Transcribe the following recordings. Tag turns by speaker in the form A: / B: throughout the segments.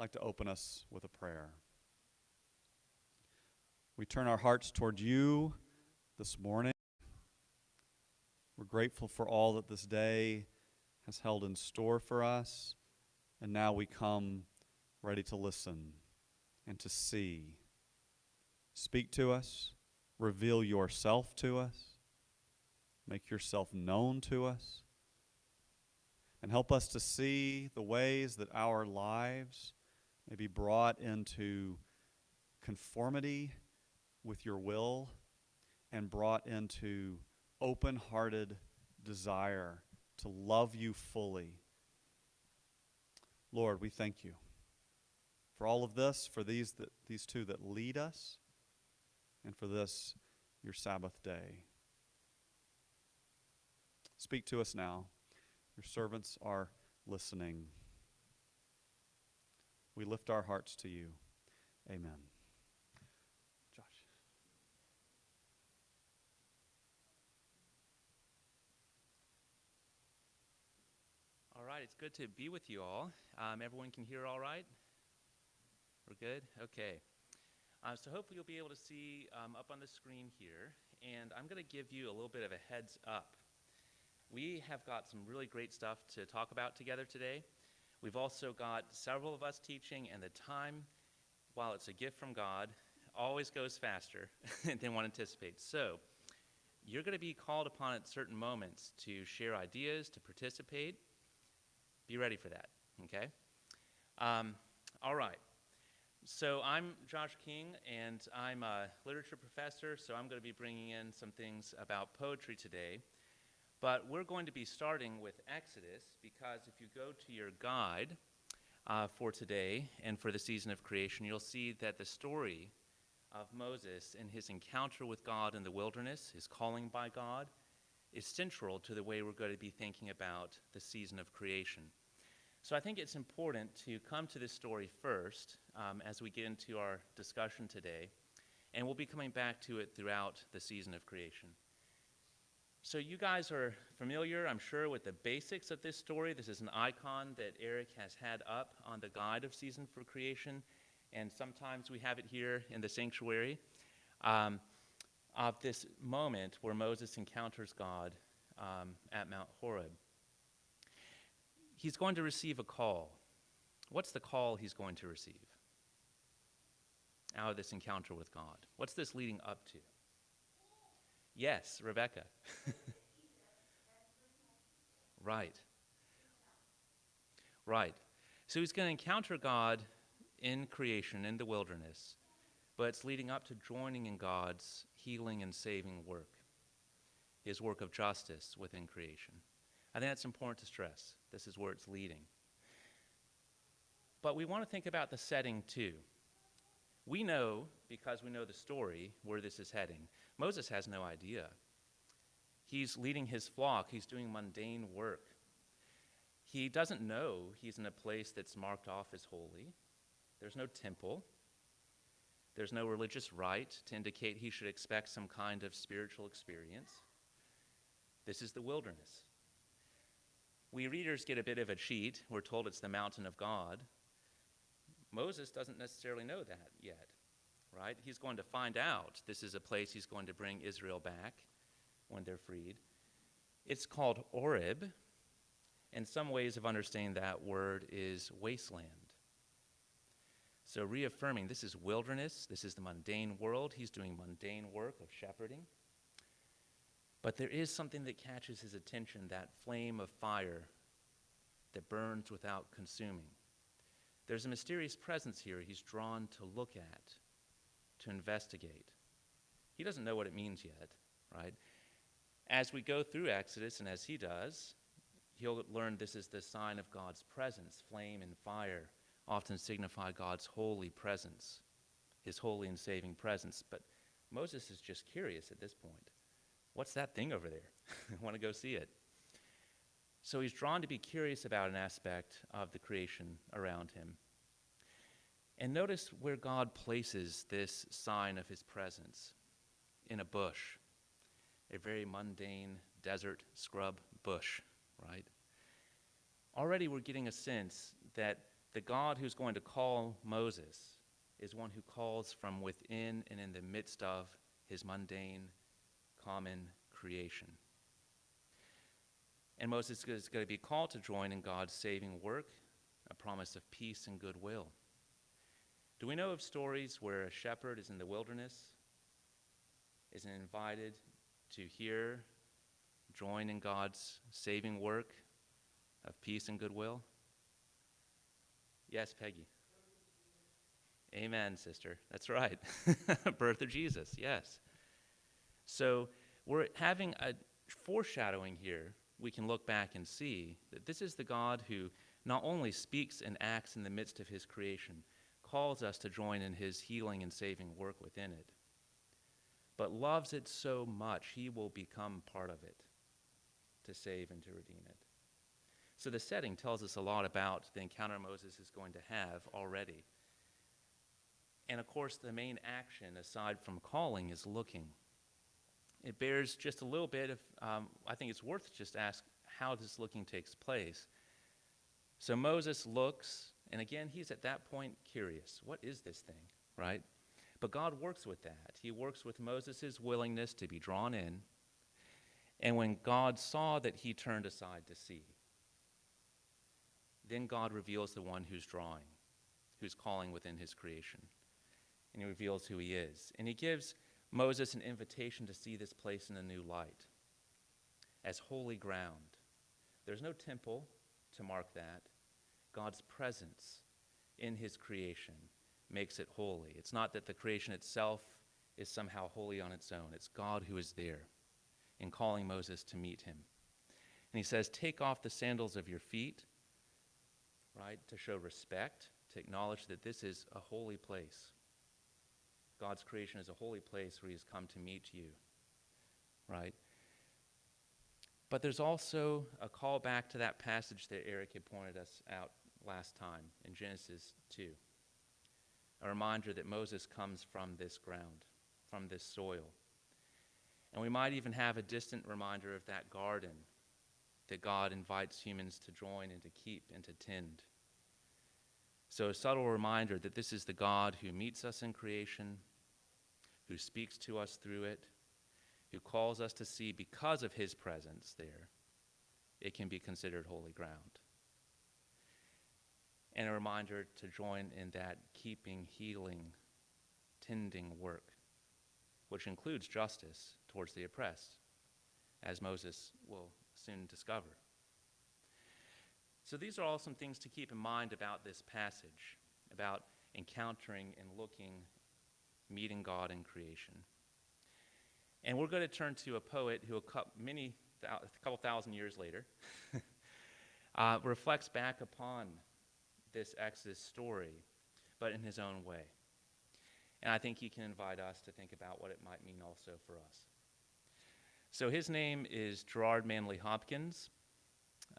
A: like to open us with a prayer. We turn our hearts toward you this morning. We're grateful for all that this day has held in store for us, and now we come ready to listen and to see. Speak to us, reveal yourself to us, make yourself known to us, and help us to see the ways that our lives may be brought into conformity with your will and brought into open-hearted desire to love you fully. Lord, we thank you for all of this, for these two that lead us, and for this, your Sabbath day. Speak to us now. Your servants are listening. We lift our hearts to you. Amen. Josh.
B: All right, it's good to be with you all. Everyone can hear all right? We're good? Okay. So hopefully you'll be able to see up on the screen here, and I'm going to give you a little bit of a heads up. We have got some really great stuff to talk about together today. We've also got several of us teaching, and the time, while it's a gift from God, always goes faster than one anticipates. So you're going to be called upon at certain moments to share ideas, to participate. Be ready for that, okay? All right. So I'm Josh King, and I'm a literature professor, so I'm going to be bringing in some things about poetry today. But we're going to be starting with Exodus, because if you go to your guide for today and for the season of creation, you'll see that the story of Moses and his encounter with God in the wilderness, his calling by God, is central to the way we're going to be thinking about the season of creation. So I think it's important to come to this story first as we get into our discussion today, and we'll be coming back to it throughout the season of creation. So you guys are familiar, I'm sure, with the basics of this story. This is an icon that Eric has had up on the guide of season for creation, and sometimes we have it here in the sanctuary, of this moment where Moses encounters God at Mount Horeb. He's going to receive a call. What's the call he's going to receive out of this encounter with God? What's this leading up to? Yes, Rebecca. Right. Right. So he's going to encounter God in creation, in the wilderness, but it's leading up to joining in God's healing and saving work, his work of justice within creation. I think that's important to stress. This is where it's leading. But we want to think about the setting too. We know, because we know the story, where this is heading. Moses has no idea. He's leading his flock. He's doing mundane work. He doesn't know he's in a place that's marked off as holy. There's no temple. There's no religious rite to indicate he should expect some kind of spiritual experience. This is the wilderness. We readers get a bit of a cheat. We're told it's the mountain of God. Moses doesn't necessarily know that yet, right? He's going to find out this is a place he's going to bring Israel back when they're freed. It's called Horeb, and some ways of understanding that word is wasteland. So reaffirming this is wilderness, this is the mundane world. He's doing mundane work of shepherding. But there is something that catches his attention, that flame of fire that burns without consuming. There's a mysterious presence here he's drawn to look at, to investigate. He doesn't know what it means yet, right? As we go through Exodus, and as he does, he'll learn this is the sign of God's presence. Flame and fire often signify God's holy presence, his holy and saving presence. But Moses is just curious at this point. What's that thing over there? I want to go see it. So he's drawn to be curious about an aspect of the creation around him. And notice where God places this sign of his presence, in a bush, a very mundane desert scrub bush, right? Already we're getting a sense that The God who's going to call Moses is one who calls from within and in the midst of his mundane, common creation. And Moses is going to be called to join in God's saving work, a promise of peace and goodwill. Do we know of stories where a shepherd is in the wilderness, is invited to hear, join in God's saving work of peace and goodwill? Yes, Peggy. Amen, sister. That's right. Birth of Jesus, yes. So we're having a foreshadowing here. We can look back and see that this is the God who not only speaks and acts in the midst of his creation, calls us to join in his healing and saving work within it, but loves it so much he will become part of it to save and to redeem it. So the setting tells us a lot about the encounter Moses is going to have already. And of course, the main action, aside from calling, is looking. It bears just a little bit of, I think it's worth just ask how this looking takes place. So Moses looks, and again, he's at that point curious. What is this thing, right? But God works with that. He works with Moses' willingness to be drawn in. And when God saw that he turned aside to see, then God reveals the one who's drawing, who's calling within his creation. And he reveals who he is. And he gives Moses an invitation to see this place in a new light, as holy ground. There's no temple to mark that. God's presence in his creation makes it holy. It's not that the creation itself is somehow holy on its own. It's God who is there in calling Moses to meet him. And he says, take off the sandals of your feet, right, to show respect, to acknowledge that this is a holy place. God's creation is a holy place where he has come to meet you, right? But there's also a call back to that passage that Eric had pointed us out last time in Genesis 2. A reminder that Moses comes from this ground, from this soil. And we might even have a distant reminder of that garden that God invites humans to join and to keep and to tend. So a subtle reminder that this is the God who meets us in creation, who speaks to us through it, who calls us to see because of his presence there, it can be considered holy ground. And a reminder to join in that keeping, healing, tending work, which includes justice towards the oppressed, as Moses will soon discover. So these are all some things to keep in mind about this passage, about encountering and looking, meeting God in creation. And we're going to turn to a poet who a couple thousand years later reflects back upon this Exodus story, but in his own way. And I think he can invite us to think about what it might mean also for us. So his name is Gerard Manley Hopkins.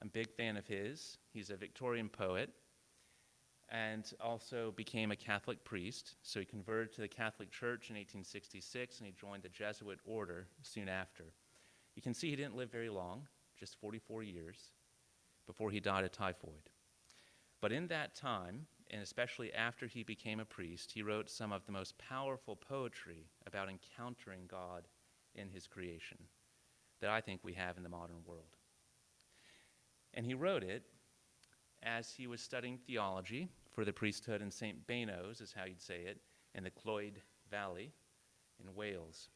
B: I'm a big fan of his. He's a Victorian poet and also became a Catholic priest. So he converted to the Catholic Church in 1866, and he joined the Jesuit order soon after. You can see he didn't live very long, just 44 years, before he died of typhoid. But in that time, and especially after he became a priest, he wrote some of the most powerful poetry about encountering God in his creation that I think we have in the modern world. And he wrote it as he was studying theology for the priesthood in St. Beno's, is how you'd say it, in the Clwyd Valley in Wales.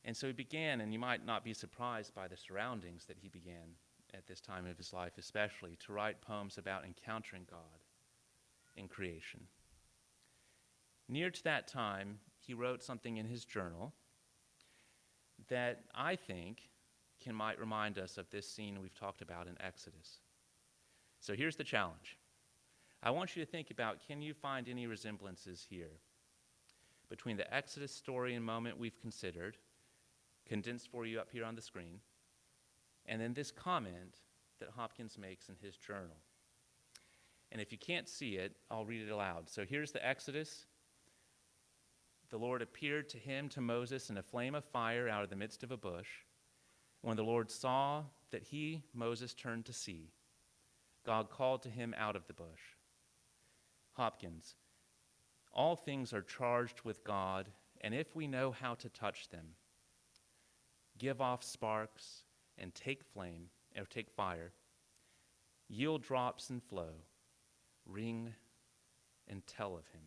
B: And so he began, and you might not be surprised by the surroundings that he began at this time of his life especially, to write poems about encountering God in creation. Near to that time, he wrote something in his journal that I think might remind us of this scene we've talked about in Exodus. So here's the challenge. I want you to think about, can you find any resemblances here between the Exodus story and moment we've considered, condensed for you up here on the screen, and then this comment that Hopkins makes in his journal. And if you can't see it, I'll read it aloud. So here's the Exodus. The Lord appeared to him, to Moses, in a flame of fire out of the midst of a bush. When the Lord saw that he, Moses, turned to see, God called to him out of the bush. Hopkins, all things are charged with God, and if we know how to touch them, give off sparks and take flame, or take fire, yield drops and flow, ring and tell of him.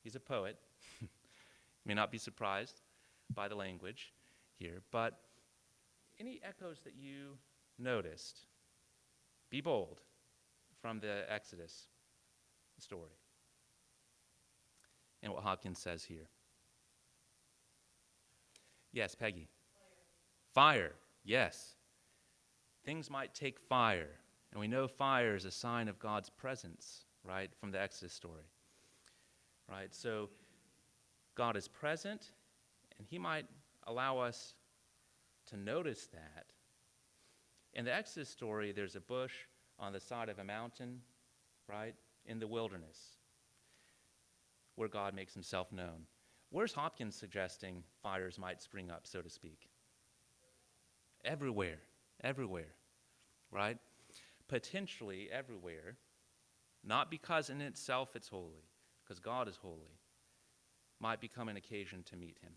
B: He's a poet. You may not be surprised by the language here, but any echoes that you noticed, be bold, from the Exodus story and what Hopkins says here. Yes, Peggy. Fire, yes. Things might take fire, and we know fire is a sign of God's presence, right, from the Exodus story. Right, so God is present, and he might allow us to notice that. In the Exodus story, there's a bush on the side of a mountain, right, in the wilderness, where God makes himself known. Where's Hopkins suggesting fires might spring up, so to speak? Everywhere, right? Potentially everywhere, not because in itself it's holy, because God is holy, might become an occasion to meet him,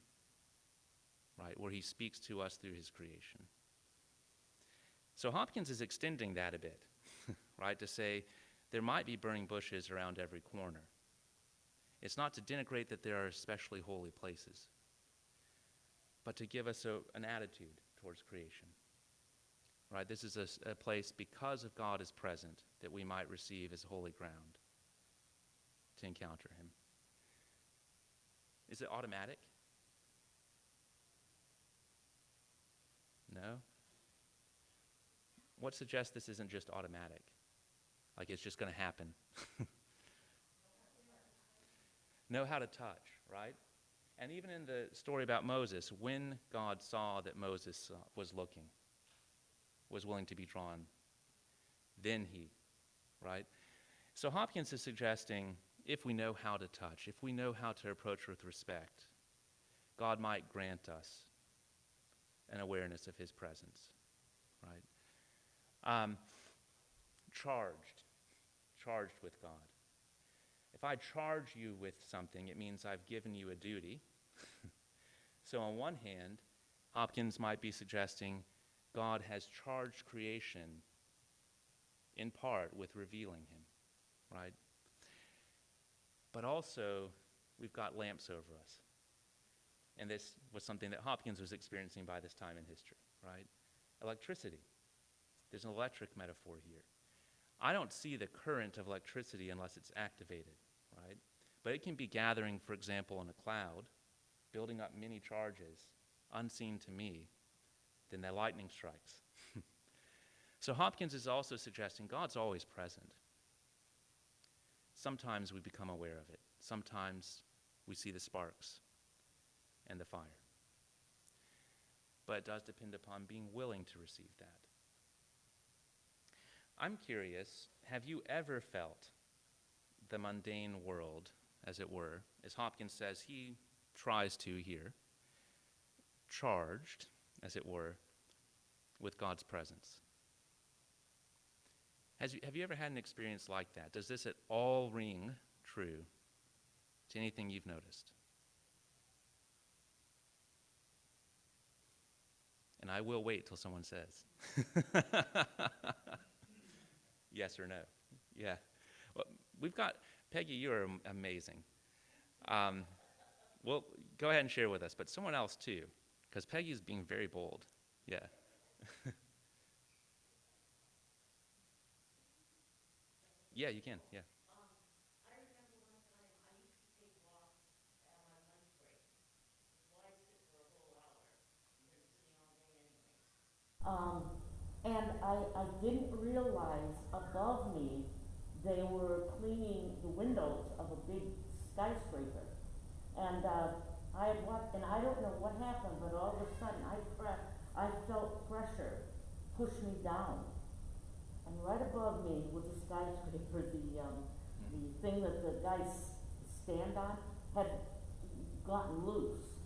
B: right, where he speaks to us through his creation. So Hopkins is extending that a bit, right, to say there might be burning bushes around every corner. It's not to denigrate that there are especially holy places, but to give us an attitude towards creation. Right? This is a place, because of God is present, that we might receive as holy ground to encounter him. Is it automatic? No? What suggests this isn't just automatic? Like it's just going to happen. Know how to touch, right? And even in the story about Moses, when God saw that Moses was looking, was willing to be drawn, then he, right? So Hopkins is suggesting if we know how to touch, if we know how to approach with respect, God might grant us an awareness of his presence, right? Charged with God. If I charge you with something, it means I've given you a duty. So on one hand, Hopkins might be suggesting God has charged creation in part with revealing him, right? But also, we've got lamps over us. And this was something that Hopkins was experiencing by this time in history, right? Electricity. There's an electric metaphor here. I don't see the current of electricity unless it's activated, right? But it can be gathering, for example, in a cloud, building up many charges, unseen to me, then the lightning strikes. So Hopkins is also suggesting God's always present. Sometimes we become aware of it. Sometimes we see the sparks and the fire. But it does depend upon being willing to receive that. I'm curious, have you ever felt the mundane world, as it were, as Hopkins says he tries to here, charged, as it were, with God's presence? Have you ever had an experience like that? Does this at all ring true to anything you've noticed? And I will wait till someone says. Yes or no? Yeah. Well, we've got, Peggy, you are amazing. Well, go ahead and share with us, but someone else too, because Peggy's being very bold. Yeah. Yeah, you can, yeah.
C: Um, and I didn't realize above me they were cleaning the windows of a big skyscraper. And I had walked, and I don't know what happened, but all of a sudden I felt pressure push me down. And right above me was a skyscraper. The thing that the guys stand on had gotten loose.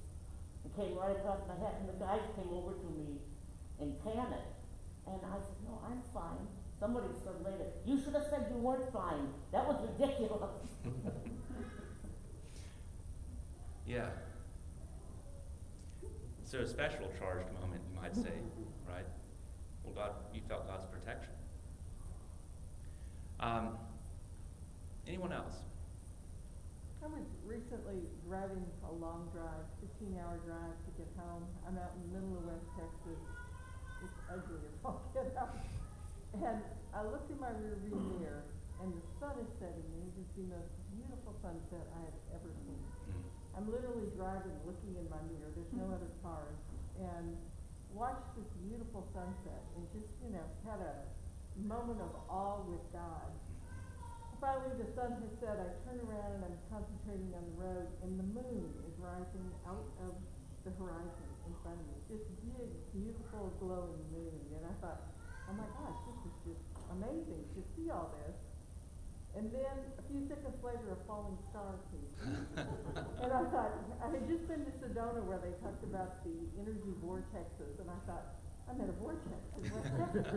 C: It came right across my head, and the guys came over to me in panic. And I said, no, I'm fine. somebody said later, you should have said you weren't flying. That was ridiculous.
B: Yeah. So a special charged moment, you might say, right? Well, you felt God's protection. Anyone else?
D: I was recently driving a long drive, 15-hour drive to get home. I'm out in the middle of West Texas. It's ugly as all get out. And I looked in my rearview mirror, and the sun is setting, and it is the most beautiful sunset I have ever seen. I'm literally driving, looking in my mirror. There's no other cars, and watched this beautiful sunset, and just, had a moment of awe with God. Finally, the sun has set. I turn around and I'm concentrating on the road, and the moon is rising out of the horizon in front of me. This big, beautiful, glowing moon. And I thought, oh my gosh, this is just amazing to see all this. And then a few seconds later, a falling star came. And I thought, I had just been to Sedona where they talked about the energy vortexes, and I thought, I'm in a vortex in West Texas.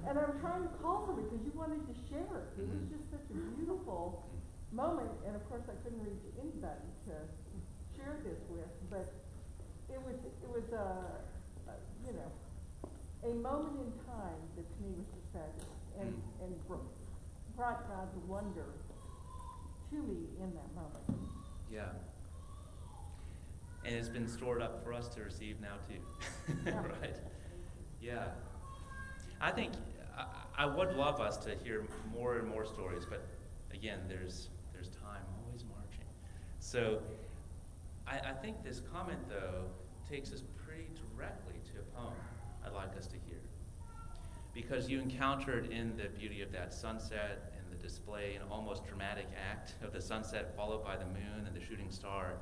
D: And I'm trying to call somebody because you wanted to share it. It was just such a beautiful moment, and of course I couldn't reach anybody to share this with, but it was a moment in time that to me was just fabulous, and brought God's wonder to me in that moment.
B: Yeah. And it's been stored up for us to receive now too.
D: Yeah.
B: Right? Yeah. I think I would love us to hear more and more stories, but again, there's time always marching. So I think this comment, though, takes us pretty directly to a poem I'd like us to hear. Because you encountered in the beauty of that sunset and the display, an almost dramatic act of the sunset followed by the moon and the shooting star,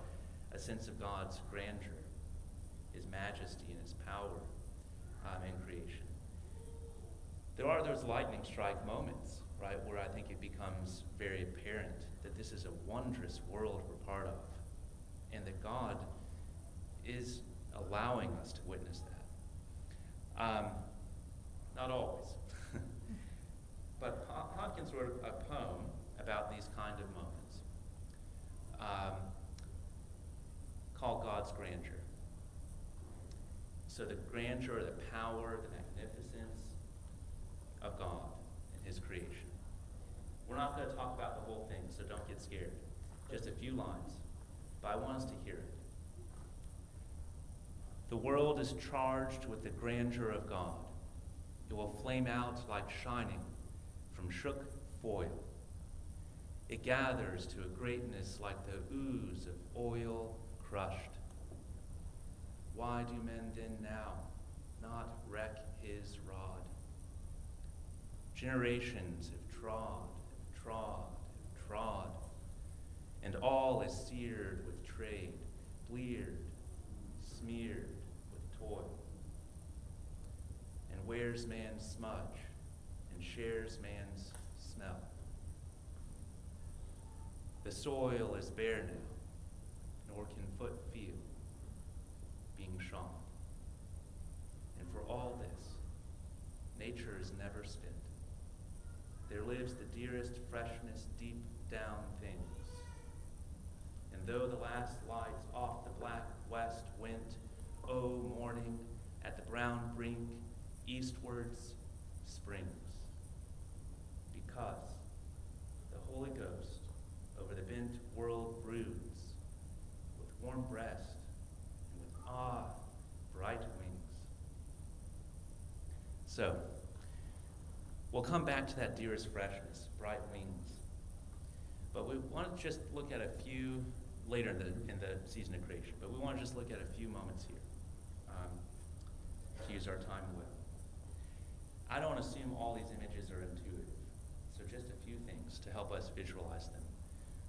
B: a sense of God's grandeur, his majesty and his power in creation. There are those lightning strike moments, right, where I think it becomes very apparent that this is a wondrous world we're part of, and that God is allowing us to witness that. Not always. But Hopkins wrote a poem about these kind of moments called God's Grandeur. So the grandeur, the power, the magnificence of God and his creation. We're not going to talk about the whole thing, so don't get scared. Just a few lines, but I want us to hear it. The world is charged with the grandeur of God. It will flame out like shining from shook foil. It gathers to a greatness like the ooze of oil crushed. Why do men then now not wreck his rod? Generations have trod, and all is seared with trade, bleared, smeared with toil. And wears man's smudge, and shares man's smell. The soil is bare now, nor can foot feel being shod. And for all this, nature is never spent. There lives the dearest freshness deep down things. And though the last lights off the black west went, O morning, at the brown brink, eastwards springs. Because the Holy Ghost over the bent world broods, with warm breast and with bright wings. So, we'll come back to that dearest freshness, bright wings. But we want to just look at a few later in the season of creation. But we want to just look at a few moments here to use our time well. I don't assume all these images are intuitive. So just a few things to help us visualize them.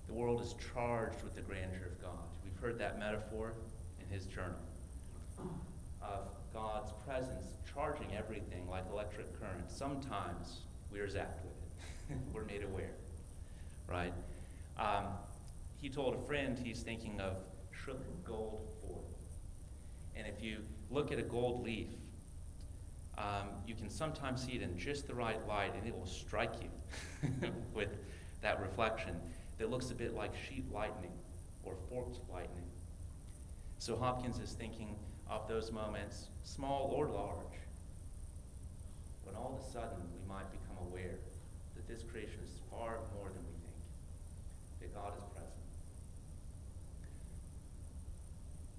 B: The world is charged with the grandeur of God. We've heard that metaphor in his journal of God's presence charging everything like electric current. Sometimes we're zapped with it. We're made aware, right? He told a friend he's thinking of shook gold foil. And if you look at a gold leaf, You can sometimes see it in just the right light, and it will strike you with that reflection that looks a bit like sheet lightning or forked lightning. So Hopkins is thinking of those moments, small or large, when all of a sudden we might become aware that this creation is far more than we think, that God is present.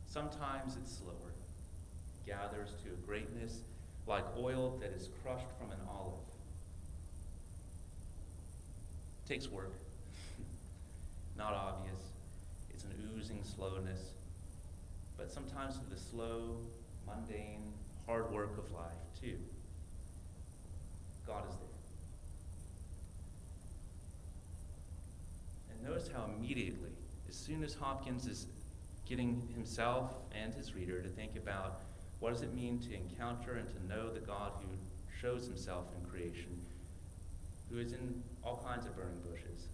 B: Sometimes it's slower, gathers to a greatness like oil that is crushed from an olive. Takes work, not obvious. It's an oozing slowness. But sometimes through the slow, mundane, hard work of life, too, God is there. And notice how immediately, as soon as Hopkins is getting himself and his reader to think about what does it mean to encounter and to know the God who shows himself in creation, who is in all kinds of burning bushes,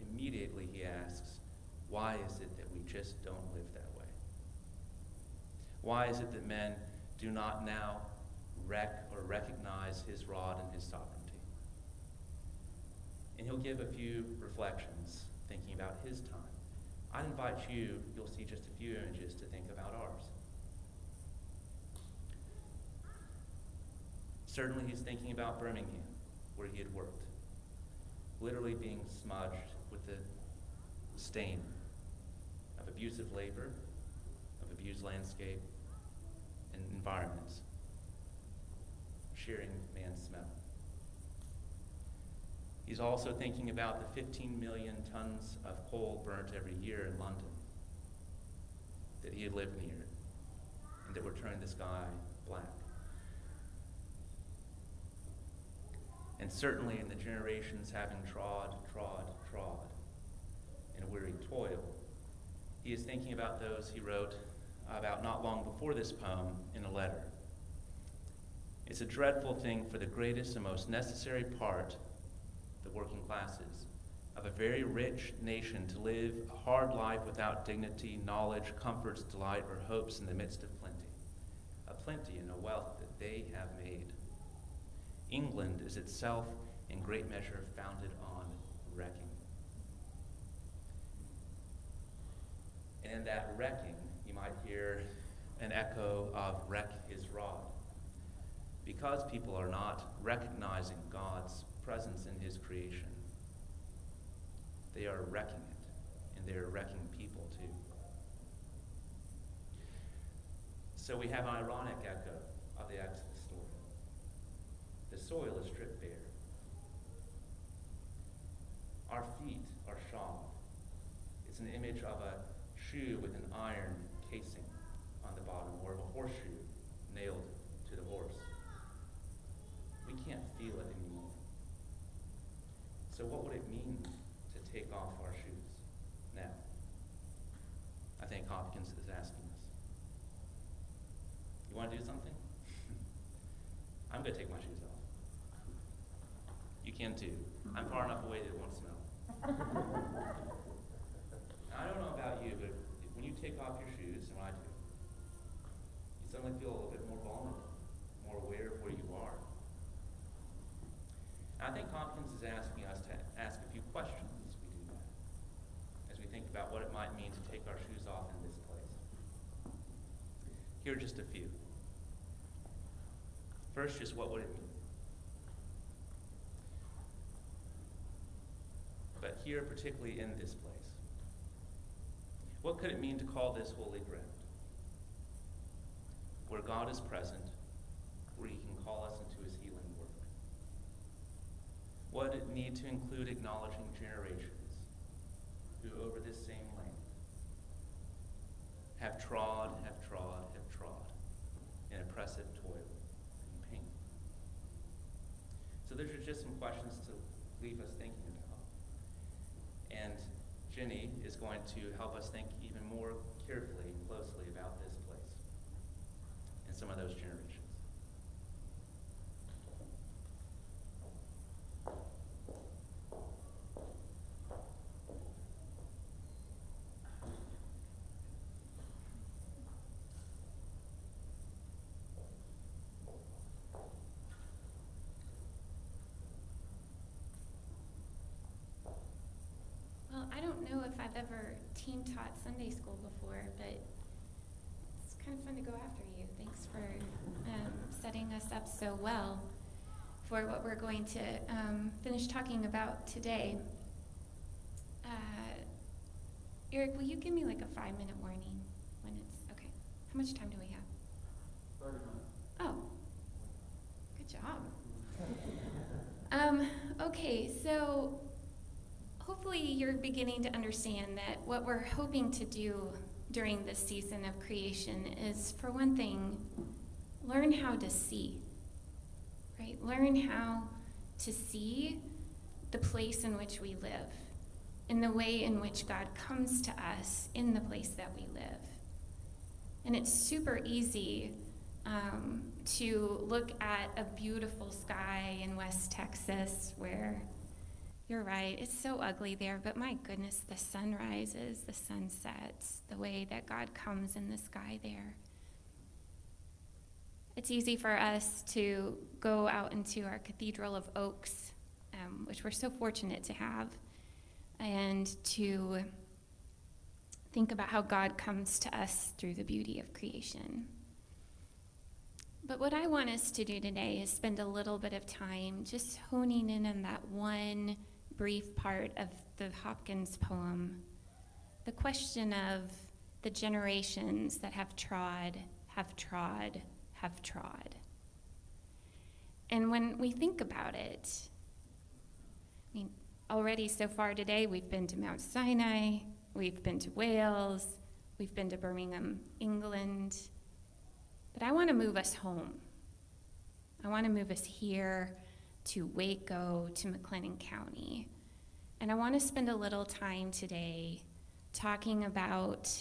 B: immediately he asks, why is it that we just don't live that way? Why is it that men do not now recognize his rod and his sovereignty? And he'll give a few reflections, thinking about his time. I'd invite you, you'll see just a few images to think about ours. Certainly he's thinking about Birmingham, where he had worked, literally being smudged with the stain of abusive labor, of abused landscape and environments, sharing man's smell. He's also thinking about the 15 million tons of coal burnt every year in London that he had lived near and that were turning the sky black. And certainly in the generations having trod in weary toil, he is thinking about those he wrote about not long before this poem in a letter. It's a dreadful thing for the greatest and most necessary part, the working classes, of a very rich nation to live a hard life without dignity, knowledge, comforts, delight, or hopes in the midst of plenty. A plenty and a wealth that they have made. England is itself in great measure founded on wrecking. And in that wrecking, you might hear an echo of wreck his rod. Because people are not recognizing God's presence in his creation, they are wrecking it, and they are wrecking people too. So we have an ironic echo of the Exodus story. The soil is stripped bare. Our feet are shod. It's an image of a shoe with an iron casing on the bottom, or of a horseshoe nailed to the horse. We can't feel it anymore. So what would it mean to take off our shoes now? I think Hopkins is asking us. You want to do something? I'm going to take my shoes off. You can too. I'm far enough away that it won't smell. I don't know about you, but when you take off your shoes, and when I do, you suddenly feel a little bit more vulnerable, more aware of where you are. I think Hopkins is asking us to ask a few questions as we do that, as we think about what it might mean to take our shoes off in this place. Here are just a few. First, just what would it mean? But here, particularly in this place, what could it mean to call this holy ground? Where God is present, where he can call us into his healing work. What it need to include acknowledging generations who over this same land have trod in oppressive toil and pain. So those are just some questions to leave us thinking about. And Jenny is going to help us think even more carefully and closely about this place and some of those generations.
E: team taught Sunday school before, but it's kind of fun to go after you. Thanks for setting us up so well for what we're going to finish talking about today. Eric, will you give me like a 5-minute warning when it's okay? How much time do we have?
A: 30 minutes.
E: Oh, good job. Okay, so hopefully you're beginning to understand that what we're hoping to do during this season of creation is, for one thing, learn how to see, right? Learn how to see the place in which we live, in the way in which God comes to us in the place that we live. And it's super easy to look at a beautiful sky in West Texas where, you're right, it's so ugly there, but my goodness, the sun rises, the sun sets, the way that God comes in the sky there. It's easy for us to go out into our Cathedral of Oaks, which we're so fortunate to have, and to think about how God comes to us through the beauty of creation. But what I want us to do today is spend a little bit of time just honing in on that one brief part of the Hopkins poem, the question of the generations that have trod, have trod, have trod. And when we think about it, I mean, already so far today, we've been to Mount Sinai, we've been to Wales, we've been to Birmingham, England. But I want to move us home. I want to move us here to Waco, to McLennan County. And I want to spend a little time today talking about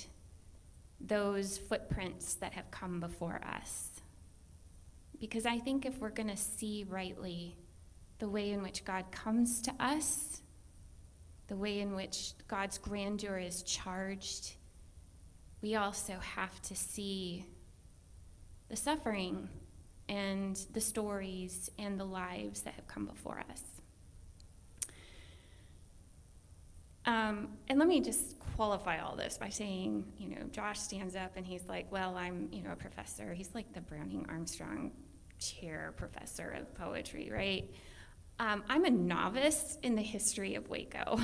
E: those footprints that have come before us. Because I think if we're going to see rightly the way in which God comes to us, the way in which God's grandeur is charged, we also have to see the suffering and the stories and the lives that have come before us. And let me just qualify all this by saying, Josh stands up and he's like, well, I'm, a professor. He's like the Browning Armstrong Chair Professor of Poetry, right? I'm a novice in the history of Waco.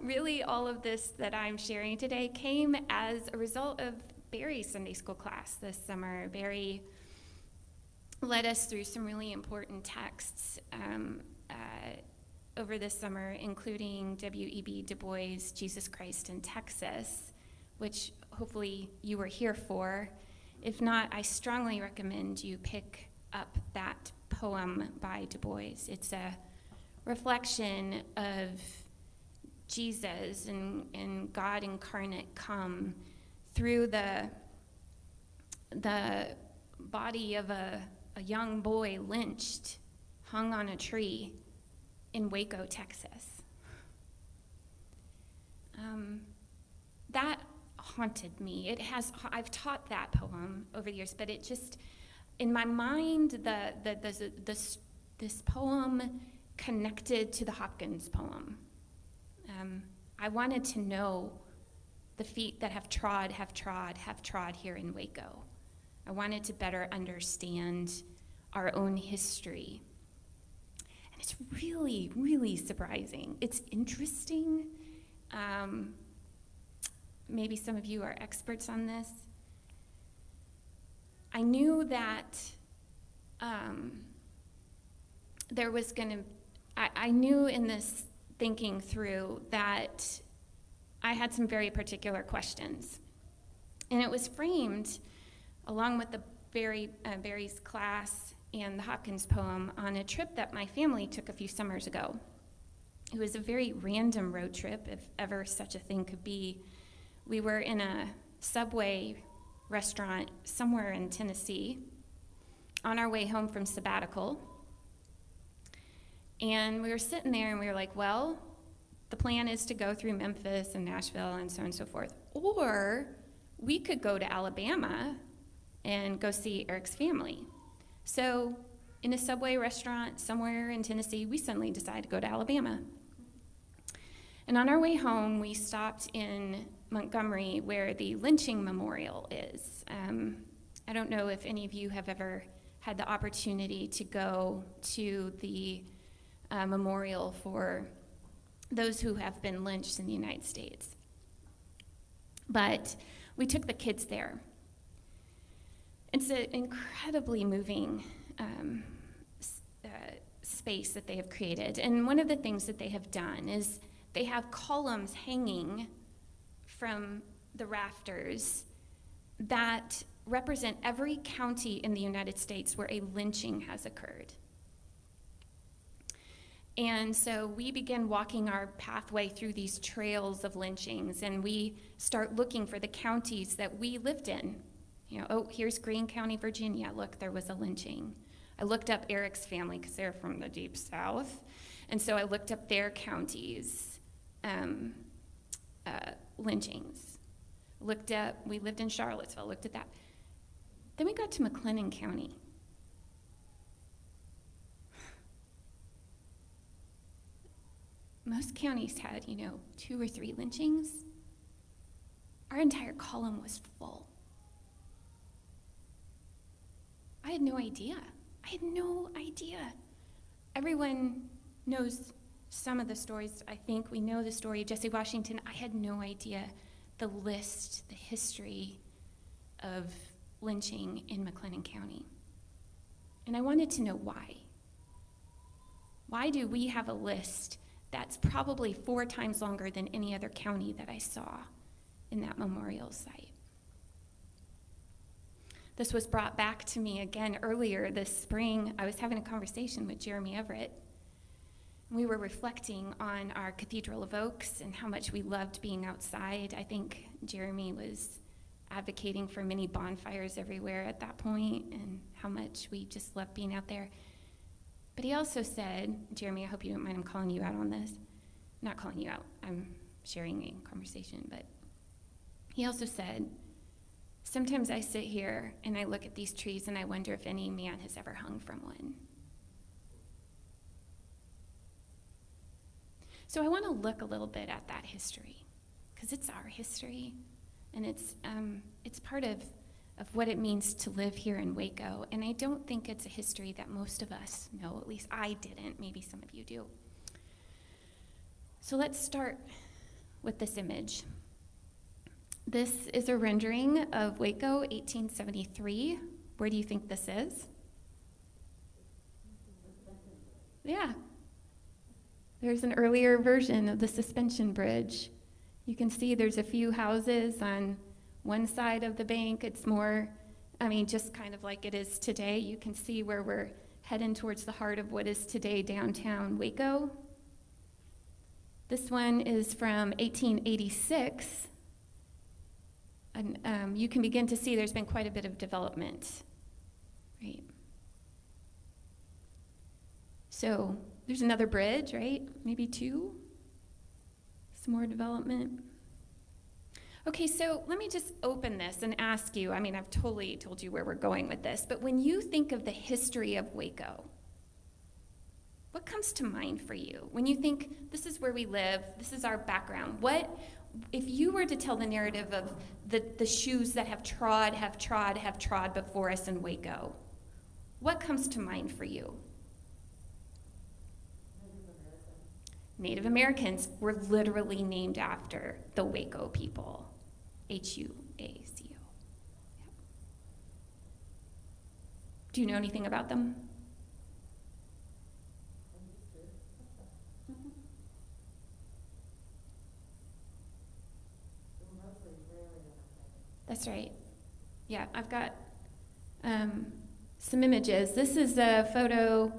E: Really, all of this that I'm sharing today came as a result of Barry's Sunday school class this summer. Barry led us through some really important texts over this summer, including W.E.B. Du Bois' Jesus Christ in Texas, which hopefully you were here for. If not, I strongly recommend you pick up that poem by Du Bois. It's a reflection of Jesus and God incarnate come through the body of a young boy lynched, hung on a tree in Waco, Texas. That haunted me. I've taught that poem over the years, but it just, in my mind, this poem connected to the Hopkins poem. I wanted to know the feet that have trod here in Waco. I wanted to better understand our own history. And it's really, really surprising. It's interesting. Maybe some of you are experts on this. I knew that I knew in this thinking through that I had some very particular questions. And it was framed, along with the Barry's class and the Hopkins poem, on a trip that my family took a few summers ago. It was a very random road trip, if ever such a thing could be. We were in a Subway restaurant somewhere in Tennessee on our way home from sabbatical. And we were sitting there and we were like, well, the plan is to go through Memphis and Nashville and so on and so forth. Or we could go to Alabama and go see Eric's family. So in a Subway restaurant somewhere in Tennessee, we suddenly decided to go to Alabama. And on our way home, we stopped in Montgomery where the lynching memorial is. I don't know if any of you have ever had the opportunity to go to the memorial for those who have been lynched in the United States. But we took the kids there. It's an incredibly moving space that they have created. And one of the things that they have done is they have columns hanging from the rafters that represent every county in the United States where a lynching has occurred. And so we begin walking our pathway through these trails of lynchings, and we start looking for the counties that we lived in. You know, oh, here's Greene County, Virginia. Look, there was a lynching. I looked up Eric's family because they're from the Deep South. And so I looked up their counties' lynchings. We lived in Charlottesville, looked at that. Then we got to McLennan County. Most counties had, 2 or 3 lynchings. Our entire column was full. I had no idea. Everyone knows some of the stories. I think we know the story of Jesse Washington. I had no idea the list, the history of lynching in McLennan County. And I wanted to know why. Why do we have a list that's probably 4 times longer than any other county that I saw in that memorial site? This was brought back to me again earlier this spring. I was having a conversation with Jeremy Everett. We were reflecting on our Cathedral of Oaks and how much we loved being outside. I think Jeremy was advocating for many bonfires everywhere at that point and how much we just loved being out there. But he also said, Jeremy, I hope you don't mind I'm calling you out on this. Not calling you out, I'm sharing a conversation, but he also said, sometimes I sit here and I look at these trees and I wonder if any man has ever hung from one. So I want to look a little bit at that history, because it's our history, and it's part of what it means to live here in Waco. And I don't think it's a history that most of us know, at least I didn't, maybe some of you do. So let's start with this image. This is a rendering of Waco, 1873. Where do you think this is? Yeah. There's an earlier version of the suspension bridge. You can see there's a few houses on one side of the bank. It's more, just kind of like it is today. You can see where we're heading towards the heart of what is today downtown Waco. This one is from 1886. And you can begin to see there's been quite a bit of development, right? So there's another bridge, right? Maybe 2. Some more development. Okay, so let me just open this and ask you, I've totally told you where we're going with this, but when you think of the history of Waco, what comes to mind for you? When you think, this is where we live, this is our background, if you were to tell the narrative of the shoes that have trod before us in Waco, what comes to mind for you? Native Americans were literally named after the Waco people. Huaco. Yeah. Do you know anything about them? That's right. Yeah, I've got some images. This is a photo,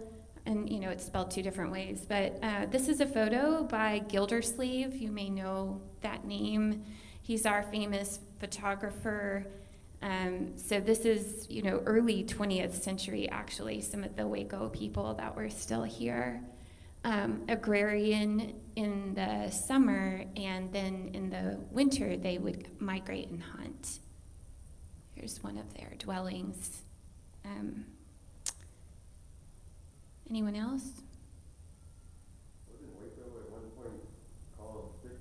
E: and it's spelled 2 different ways, but this is a photo by Gildersleeve. You may know that name. He's our famous photographer. So this is, early 20th century, actually, some of the Waco people that were still here. Agrarian in the summer, and then in the winter they would migrate and hunt. Here's one of their dwellings. Anyone else?
F: Wasn't Waco at one point called Fish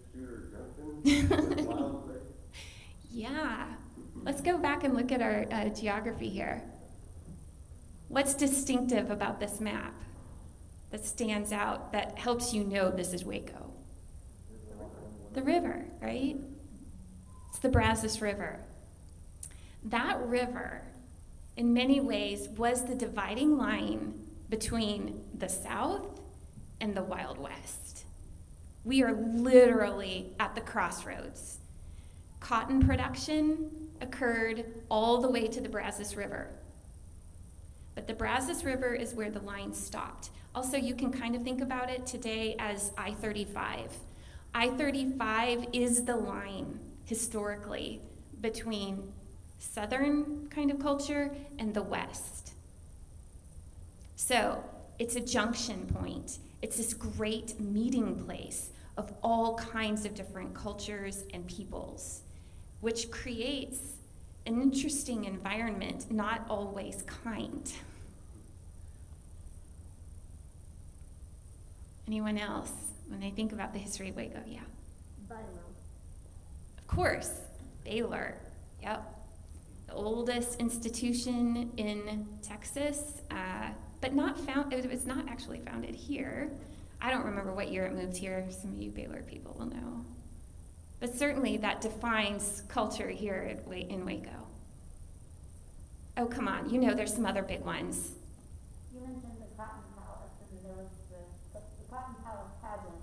E: Let's go back and look at our geography here. What's distinctive about this map that stands out, that helps you know this is Waco? The river, right? It's the Brazos River. That river, in many ways, was the dividing line between the South and the Wild West. We are literally at the crossroads. Cotton production occurred all the way to the Brazos River. But the Brazos River is where the line stopped. Also, you can kind of think about it today as I-35. I-35 is the line, historically, between Southern kind of culture and the West. So, it's a junction point. It's this great meeting place of all kinds of different cultures and peoples, which creates an interesting environment, not always kind. Anyone else, when they think about the history of Waco? Yeah.
F: Baylor.
E: Of course, Baylor. Yep. The oldest institution in Texas, but not found. It was not actually founded here. I don't remember what year it moved here. Some of you Baylor people will know. But certainly that defines culture here in Waco. Oh, come on. You know there's some other big ones.
F: You mentioned the Cotton Palace, and there was the Cotton Palace pageant,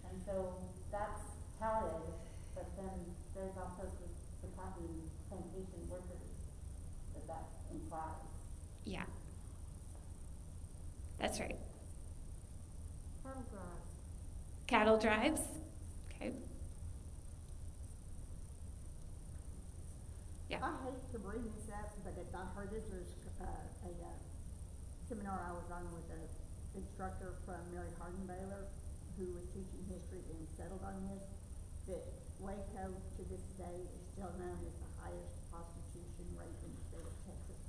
F: and so that's touted, but then there's also the cotton plantation workers that implies.
E: Yeah. That's right.
F: Cattle drive.
E: Cattle drives. Okay. Yeah.
F: I hate to bring this up, but I heard this was a seminar I was on with an instructor from Mary Hardin Baylor, who was teaching history and settled on this, that Waco to this day is still known as the highest prostitution rate in the state of Texas.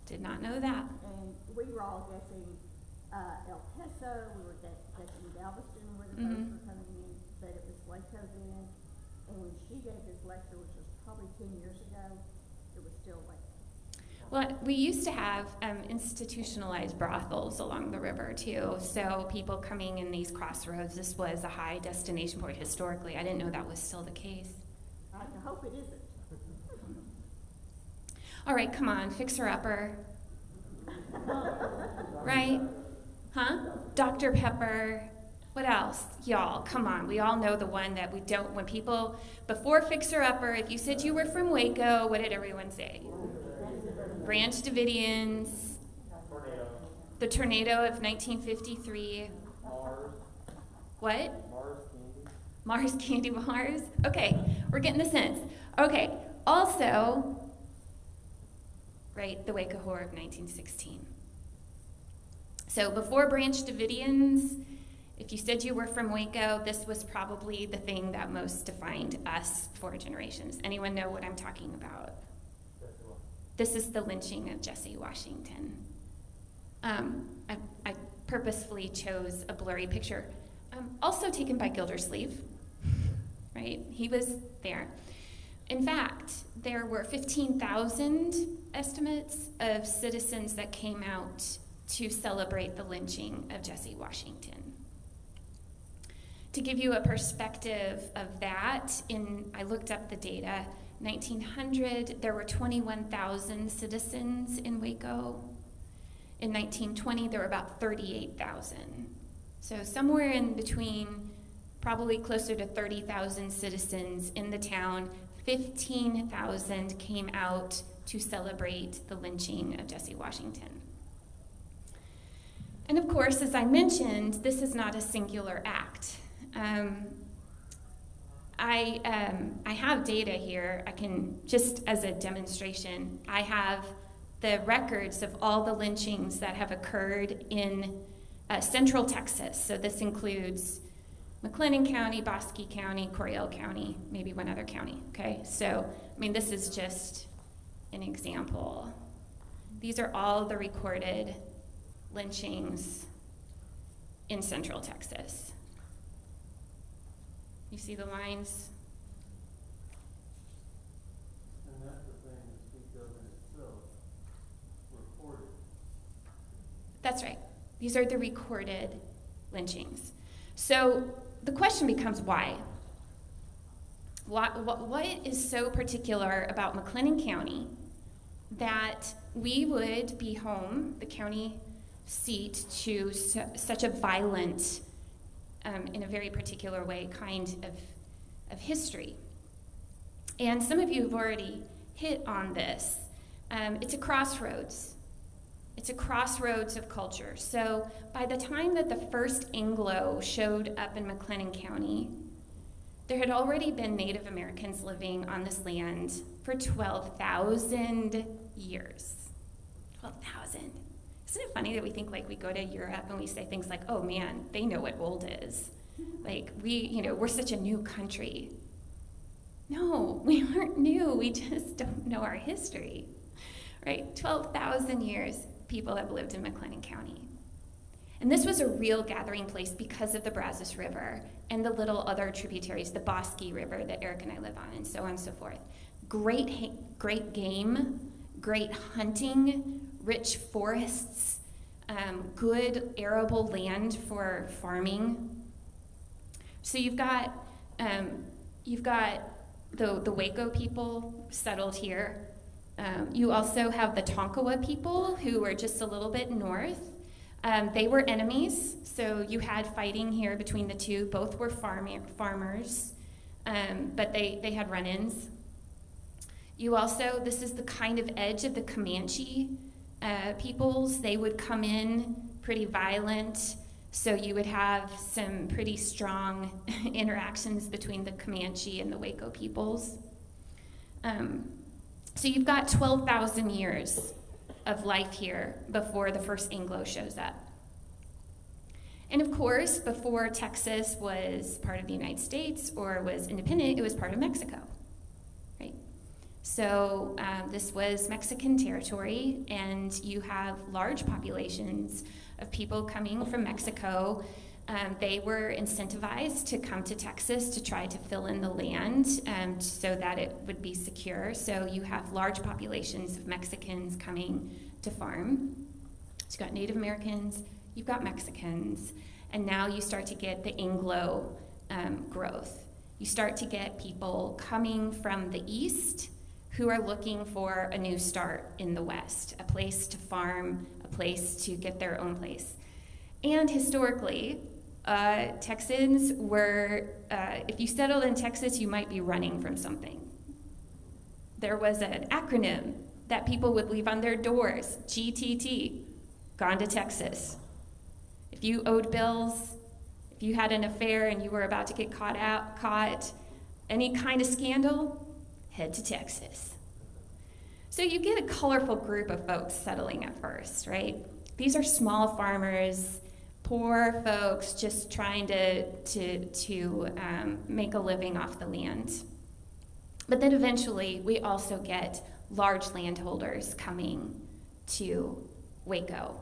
E: Did not know that.
F: And we were all guessing El Paso, we were guessing Galveston where the
E: Mhm.
F: boats were coming in, but it was Waco then. And when she gave this lecture, which was probably 10 years ago, it was still Waco.
E: Well, we used to have institutionalized brothels along the river too. So people coming in these crossroads, this was a high destination point historically. I didn't know that was still the case.
F: I hope it isn't.
E: All right, come on, fixer-upper. Right? Huh? Dr. Pepper. What else? Y'all, come on. We all know the one that we don't, when people, before fixer-upper, if you said you were from Waco, what did everyone say? Branch Davidians. The tornado of 1953. What? Mars candy bars. Okay, we're getting the sense. Okay, also, right, the Waco Horror of 1916. So before Branch Davidians, if you said you were from Waco, this was probably the thing that most defined us for generations. Anyone know what I'm talking about? This is the lynching of Jesse Washington. I purposefully chose a blurry picture. Also taken by Gildersleeve, right? He was there. In fact, there were 15,000 estimates of citizens that came out to celebrate the lynching of Jesse Washington. To give you a perspective of that, I looked up the data. 1900, there were 21,000 citizens in Waco. In 1920, there were about 38,000. So somewhere in between, probably closer to 30,000 citizens in the town, 15,000 came out to celebrate the lynching of Jesse Washington. And of course, as I mentioned, this is not a singular act. I have data here. I can, just as a demonstration, I have the records of all the lynchings that have occurred in central Texas. So this includes McLennan County, Bosque County, Coryell County, maybe one other county, okay? So, I mean, this is just an example. These are all the recorded lynchings in central Texas. You see the lines?
G: And that's the thing
E: That's right. These are the recorded lynchings. So the question becomes why? What is so particular about McLennan County that we would be home, the county seat, to such a violent, in a very particular way, kind of history? And some of you have already hit on this. It's a crossroads. It's a crossroads of culture. So by the time that the first Anglo showed up in McLennan County, there had already been Native Americans living on this land for 12,000 years. 12,000. Isn't it funny that we think like we go to Europe and we say things like, oh man, they know what old is. Like we're such a new country. No, we aren't new. We just don't know our history, right? 12,000 years people have lived in McLennan County. And this was a real gathering place because of the Brazos River and the little other tributaries, the Bosque River that Eric and I live on, and so on and so forth. Great game, great hunting, rich forests, good arable land for farming. So you've got the Waco people settled here. You also have the Tonkawa people who were just a little bit north. They were enemies, so you had fighting here between the two. Both were farmers, but they had run-ins. You also, this is the kind of edge of the Comanche peoples. They would come in pretty violent, so you would have some pretty strong interactions between the Comanche and the Waco peoples. So you've got 12,000 years of life here before the first Anglo shows up. And of course, before Texas was part of the United States or was independent, it was part of Mexico, right? So this was Mexican territory, and you have large populations of people coming from Mexico. They were incentivized to come to Texas to try to fill in the land so that it would be secure. So you have large populations of Mexicans coming to farm. So you've got Native Americans, you've got Mexicans, and now you start to get the Anglo growth. You start to get people coming from the east who are looking for a new start in the west, a place to farm, a place to get their own place. And historically, Texans were, if you settled in Texas, you might be running from something. There was an acronym that people would leave on their doors, GTT, gone to Texas. If you owed bills, if you had an affair and you were about to get caught, any kind of scandal, head to Texas. So you get a colorful group of folks settling at first, right? These are small farmers, poor folks just trying to make a living off the land. But then eventually we also get large landholders coming to Waco.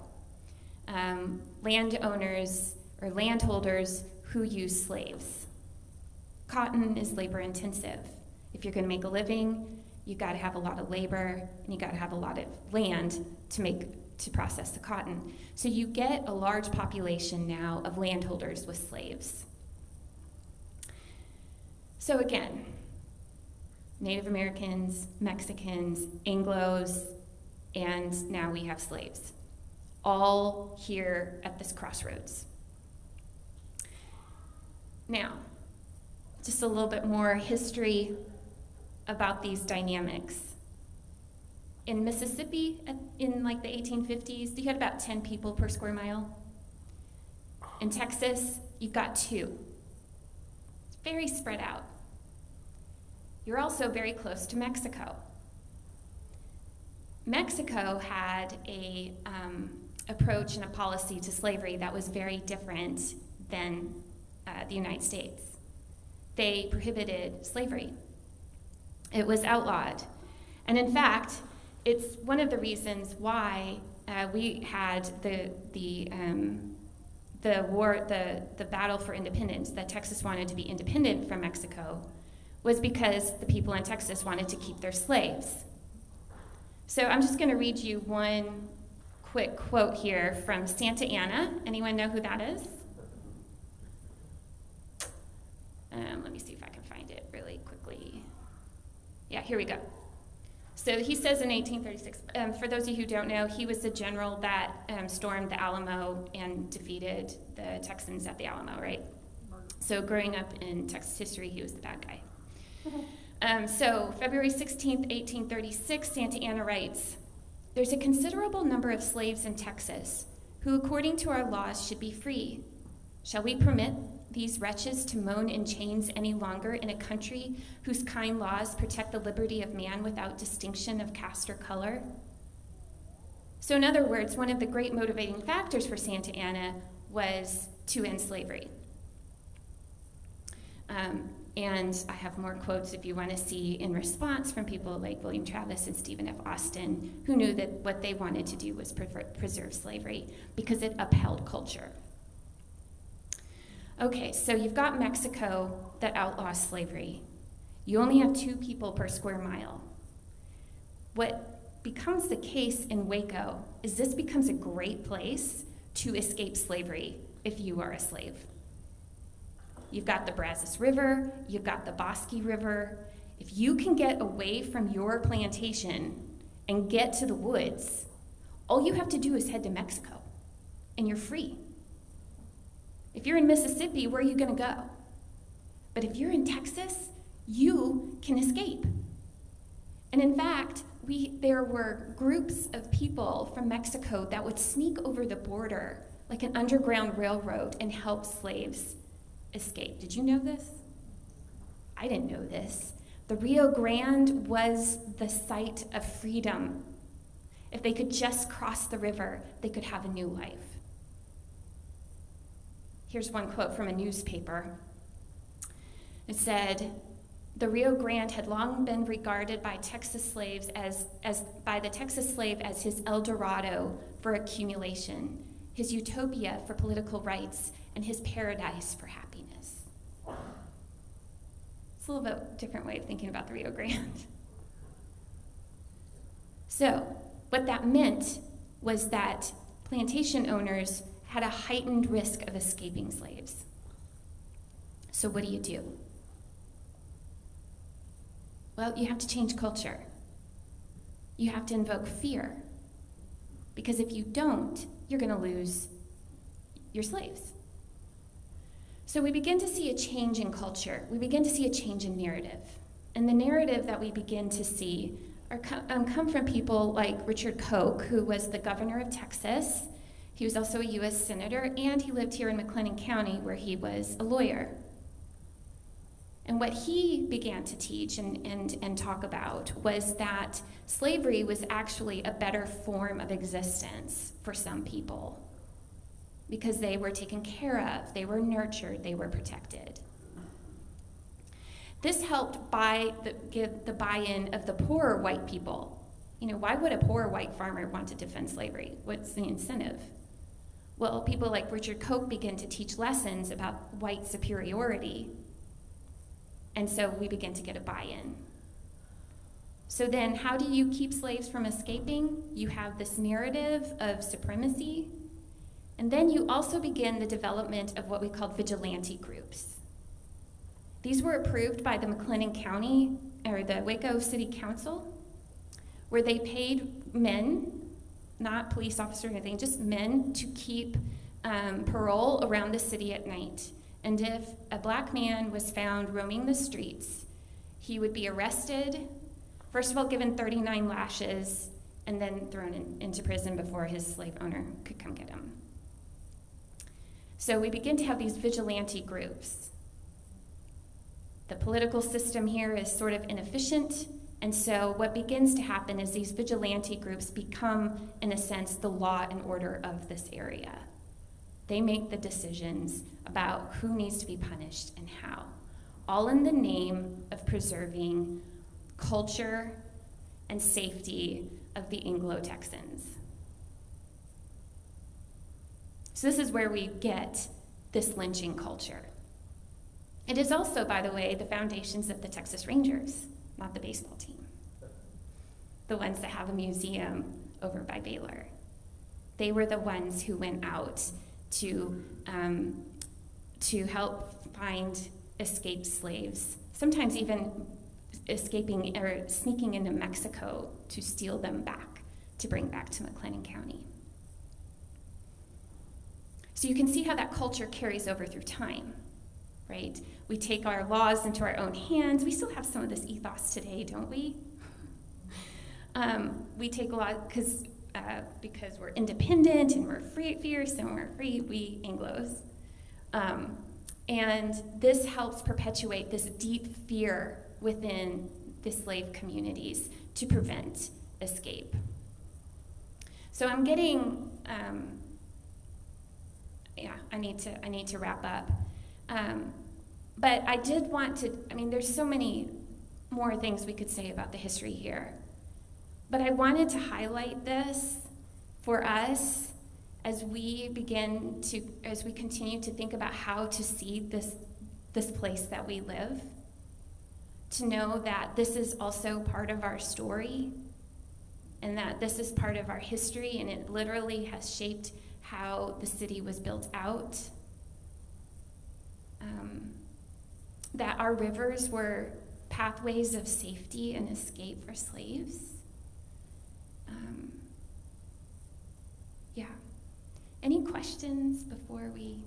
E: Landowners or landholders who use slaves. Cotton is labor intensive. If you're gonna make a living, you gotta have a lot of labor and you gotta have a lot of land to process the cotton. So you get a large population now of landholders with slaves. So again, Native Americans, Mexicans, Anglos, and now we have slaves, all here at this crossroads. Now, just a little bit more history about these dynamics. In Mississippi, in like the 1850s, you had about 10 people per square mile. In Texas, you've got 2. It's very spread out. You're also very close to Mexico. Mexico had a approach and a policy to slavery that was very different than the United States. They prohibited slavery. It was outlawed. And in fact, it's one of the reasons why we had the battle for independence, that Texas wanted to be independent from Mexico, was because the people in Texas wanted to keep their slaves. So I'm just going to read you one quick quote here from Santa Anna. Anyone know who that is? Let me see if I can find it really quickly. Yeah, here we go. So he says in 1836, for those of you who don't know, he was the general that stormed the Alamo and defeated the Texans at the Alamo, right? So growing up in Texas history, he was the bad guy. So February 16th, 1836, Santa Anna writes, "There's a considerable number of slaves in Texas who, according to our laws, should be free. Shall we permit these wretches to moan in chains any longer in a country whose kind laws protect the liberty of man without distinction of caste or color?" So in other words, one of the great motivating factors for Santa Anna was to end slavery. And I have more quotes if you want to see in response from people like William Travis and Stephen F. Austin, who knew that what they wanted to do was preserve slavery because it upheld culture. Okay, so you've got Mexico that outlaws slavery. You only have 2 people per square mile. What becomes the case in Waco is this becomes a great place to escape slavery if you are a slave. You've got the Brazos River, you've got the Bosque River. If you can get away from your plantation and get to the woods, all you have to do is head to Mexico, and you're free. If you're in Mississippi, where are you going to go? But if you're in Texas, you can escape. And in fact, there were groups of people from Mexico that would sneak over the border like an underground railroad and help slaves escape. Did you know this? I didn't know this. The Rio Grande was the site of freedom. If they could just cross the river, they could have a new life. Here's one quote from a newspaper. It said, "The Rio Grande had long been regarded by Texas slaves as the Texas slave as his El Dorado for accumulation, his utopia for political rights, and his paradise for happiness." It's a little bit different way of thinking about the Rio Grande. So, what that meant was that plantation owners had a heightened risk of escaping slaves. So what do? Well, you have to change culture. You have to invoke fear. Because if you don't, you're going to lose your slaves. So we begin to see a change in culture. We begin to see a change in narrative. And the narrative that we begin to see come from people like Richard Koch, who was the governor of Texas. He was also a U.S. senator, and he lived here in McLennan County, where he was a lawyer. And what he began to teach and talk about was that slavery was actually a better form of existence for some people because they were taken care of, they were nurtured, they were protected. This helped give the buy-in of the poorer white people. You know, why would a poor white farmer want to defend slavery? What's the incentive? Well, people like Richard Koch begin to teach lessons about white superiority. And so we begin to get a buy-in. So then how do you keep slaves from escaping? You have this narrative of supremacy. And then you also begin the development of what we call vigilante groups. These were approved by the McLennan County, or the Waco City Council, where they paid men, not police officers or anything, just men to keep parole around the city at night. And if a black man was found roaming the streets, he would be arrested, first of all given 39 lashes, and then thrown into prison before his slave owner could come get him. So we begin to have these vigilante groups. The political system here is sort of inefficient, and so what begins to happen is these vigilante groups become, in a sense, the law and order of this area. They make the decisions about who needs to be punished and how, all in the name of preserving culture and safety of the Anglo-Texans. So this is where we get this lynching culture. It is also, by the way, the foundations of the Texas Rangers, not the baseball team. The ones that have a museum over by Baylor. They were the ones who went out to help find escaped slaves, sometimes even escaping or sneaking into Mexico to steal them back, to bring back to McLennan County. So you can see how that culture carries over through time, right? We take our laws into our own hands. We still have some of this ethos today, don't we? We take a lot because we're independent and we're fierce and we're free, we Anglos. And this helps perpetuate this deep fear within the slave communities to prevent escape. So I'm getting, I need to wrap up. But I did want to, there's so many more things we could say about the history here. But I wanted to highlight this for us as we continue to think about how to see this place that we live, to know that this is also part of our story and that this is part of our history, and it literally has shaped how the city was built out. That our rivers were pathways of safety and escape for slaves. Any questions before we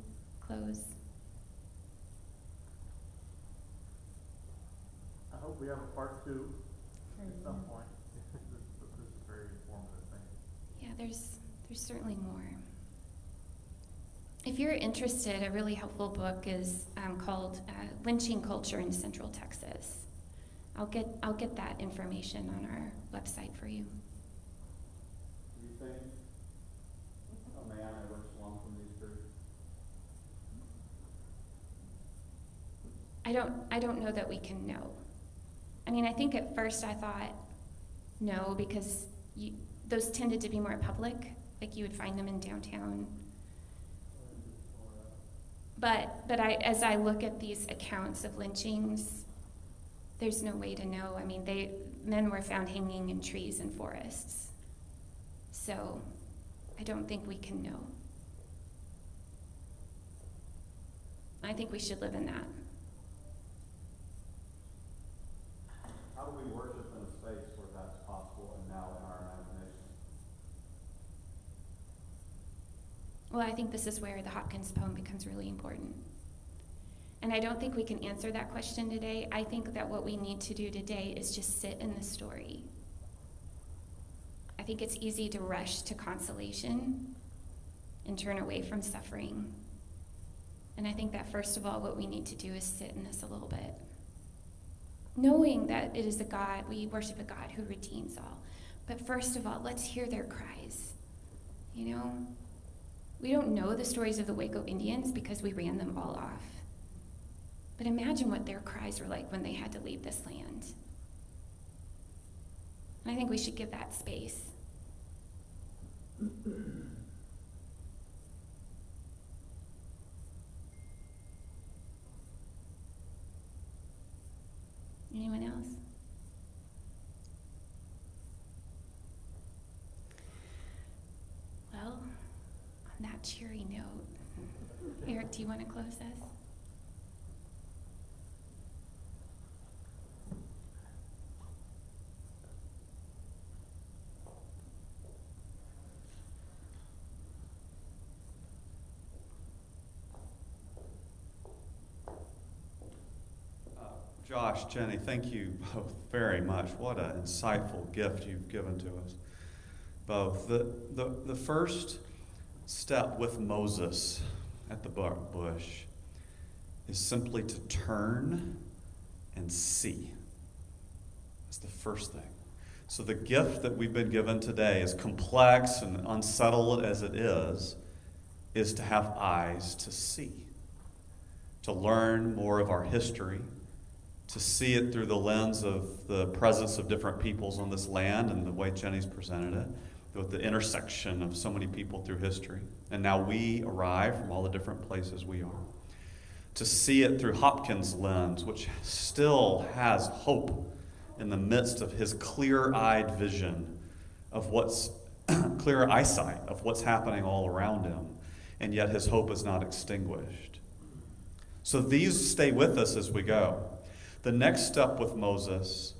E: close?
G: I hope we have a part 2 at some point. This is very informative, thank you.
E: Yeah, there's certainly more. If you're interested, a really helpful book is called Lynching Culture in Central Texas. I'll get that information on our website for you.
A: Do you think a man ever slung from these trees?
E: I don't know that we can know. I think at first I thought no, because those tended to be more public, like you would find them in downtown. But as I look at these accounts of lynchings, there's no way to know. Men were found hanging in trees and forests. So I don't think we can know. I think we should live in that.
A: How do we worship in a space where that's possible and now in our imagination?
E: Well, I think this is where the Hopkins poem becomes really important. And I don't think we can answer that question today. I think that what we need to do today is just sit in the story. I think it's easy to rush to consolation and turn away from suffering. And I think that first of all, what we need to do is sit in this a little bit. Knowing that it is a God, we worship a God who redeems all. But first of all, let's hear their cries. We don't know the stories of the Waco Indians because we ran them all off. But imagine what their cries were like when they had to leave this land. And I think we should give that space. Anyone else? Well, on that cheery note, Eric, do you want to close us?
A: Josh, Jenny, thank you both very much. What an insightful gift you've given to us both. The first step with Moses at the bush is simply to turn and see. That's the first thing. So the gift that we've been given today, as complex and unsettled as it is to have eyes to see, to learn more of our history, to see it through the lens of the presence of different peoples on this land and the way Jenny's presented it, with the intersection of so many people through history. And now we arrive from all the different places we are. To see it through Hopkins' lens, which still has hope in the midst of his clear-eyed vision of what's clearer eyesight of what's happening all around him, and yet his hope is not extinguished. So these stay with us as we go. The next step with Moses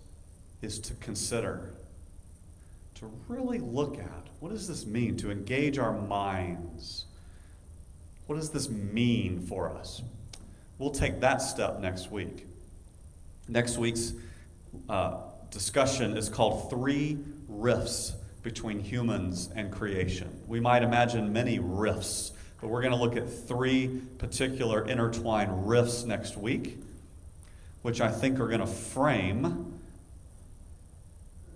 A: is to consider, to really look at, what does this mean? To engage our minds. What does this mean for us? We'll take that step next week. Next week's discussion is called 3 Rifts Between Humans and Creation. We might imagine many rifts, but we're going to look at 3 particular intertwined rifts next week, which I think are going to frame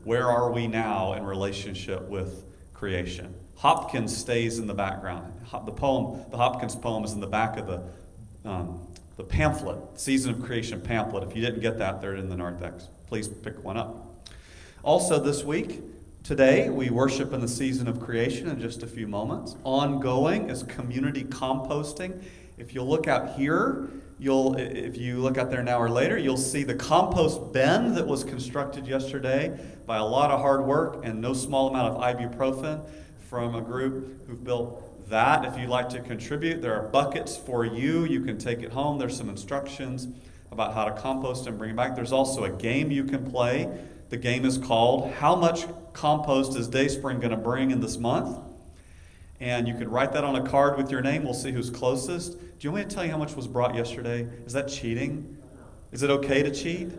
A: where are we now in relationship with creation. Hopkins stays in the background. The Hopkins poem is in the back of the pamphlet, Season of Creation pamphlet. If you didn't get that, they're in the narthex. Please pick one up. Also this week, today, we worship in the season of creation in just a few moments. Ongoing is community composting. If you look out here, if you look out there now or later, you'll see the compost bin that was constructed yesterday by a lot of hard work and no small amount of ibuprofen from a group who've built that. If you'd like to contribute, there are buckets for you. You can take it home. There's some instructions about how to compost and bring it back. There's also a game you can play. The game is called How Much Compost is Dayspring Going to Bring in This Month? And you can write that on a card with your name. We'll see who's closest. Do you want me to tell you how much was brought yesterday? Is that cheating? Is it okay to cheat?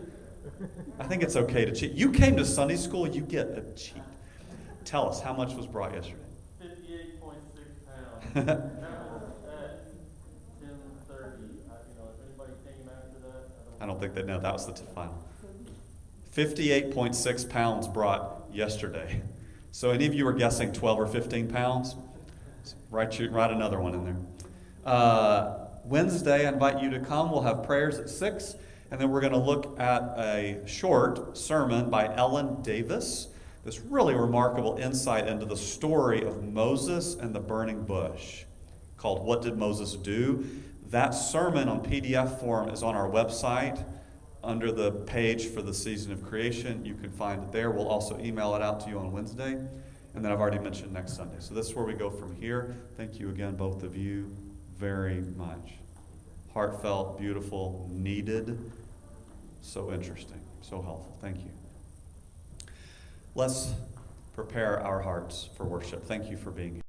A: I think it's okay to cheat. You came to Sunday school, you get a cheat. Tell us, how much was brought yesterday?
G: 58.6 pounds. That was at 10:30. If anybody came after that,
A: I don't think they know. That was the final. 58.6 pounds brought yesterday. So any of you are guessing 12 or 15 pounds? Write another one in there. Wednesday, I invite you to come. We'll have prayers at 6. And then we're going to look at a short sermon by Ellen Davis. This really remarkable insight into the story of Moses and the burning bush, called What Did Moses Do? That sermon on PDF form is on our website under the page for the season of creation. You can find it there. We'll also email it out to you on Wednesday. And then I've already mentioned next Sunday. So this is where we go from here. Thank you again, both of you, very much. Heartfelt, beautiful, needed, so interesting, so helpful. Thank you. Let's prepare our hearts for worship. Thank you for being here.